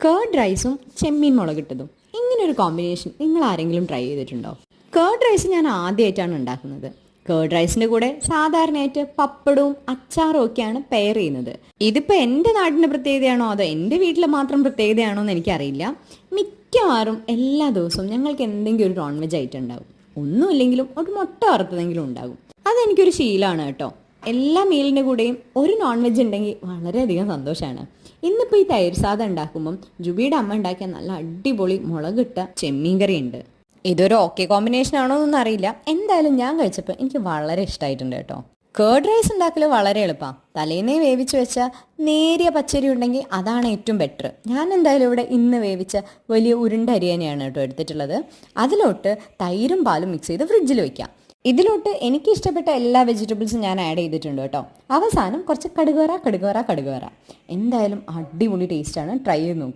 Curd റൈസും ചെമ്മീൻ മുളകിട്ടതും ഇങ്ങനൊരു combination നിങ്ങൾ ആരെങ്കിലും ട്രൈ ചെയ്തിട്ടുണ്ടോ? കേർഡ് റൈസ് ഞാൻ ആദ്യമായിട്ടാണ് ഉണ്ടാക്കുന്നത്. കേർഡ് റൈസിൻ്റെ കൂടെ സാധാരണയായിട്ട് പപ്പടവും അച്ചാറും ഒക്കെയാണ് പെയർ ചെയ്യുന്നത്. ഇതിപ്പോൾ എൻ്റെ നാടിൻ്റെ പ്രത്യേകതയാണോ അതോ എൻ്റെ വീട്ടിലെ മാത്രം പ്രത്യേകതയാണോ എന്ന് എനിക്കറിയില്ല. മിക്കവാറും എല്ലാ ദിവസവും ഞങ്ങൾക്ക് എന്തെങ്കിലും ഒരു നോൺ വെജ് ഐറ്റം ഉണ്ടാകും. ഒന്നുമില്ലെങ്കിലും ഒരു മുട്ട വറുത്തതെങ്കിലും ഉണ്ടാകും. അതെനിക്കൊരു ശീലമാണ് കേട്ടോ. എല്ലാ മീലിൻ്റെ കൂടെയും ഒരു നോൺ വെജ് ഉണ്ടെങ്കിൽ വളരെയധികം സന്തോഷമാണ്. ഇന്നിപ്പോൾ ഈ തൈര് സാദം ഉണ്ടാക്കുമ്പം ജുബിയുടെ അമ്മ ഉണ്ടാക്കിയ നല്ല അടിപൊളി മുളകിട്ട ചെമ്മീൻ കറി ഉണ്ട്. ഇതൊരു ഓക്കെ കോമ്പിനേഷൻ ആണോ എന്നൊന്നും അറിയില്ല. എന്തായാലും ഞാൻ കഴിച്ചപ്പോൾ എനിക്ക് വളരെ ഇഷ്ടമായിട്ടുണ്ട് കേട്ടോ. കേർഡ് റൈസ് ഉണ്ടാക്കൽ വളരെ എളുപ്പമാണ്. തലേന്നേ വേവിച്ച് വെച്ച നേരിയ പച്ചരി ഉണ്ടെങ്കിൽ അതാണ് ഏറ്റവും ബെറ്റർ. ഞാൻ എന്തായാലും ഇവിടെ ഇന്ന് വേവിച്ച വലിയ ഉരുണ്ട അരി തന്നെയാണ് കേട്ടോ എടുത്തിട്ടുള്ളത്. അതിലോട്ട് തൈരും പാലും മിക്സ് ചെയ്ത് ഫ്രിഡ്ജിൽ വയ്ക്കാം. ഇതിലോട്ട് എനിക്ക് ഇഷ്ടപ്പെട്ട എല്ലാ വെജിറ്റബിൾസും ഞാൻ ആഡ് ചെയ്തിട്ടുണ്ട് കേട്ടോ. അവസാനം കുറച്ച് കടുക് വറ. എന്തായാലും അടിപൊളി ടേസ്റ്റാണ്. ട്രൈ ചെയ്ത് നോക്കും.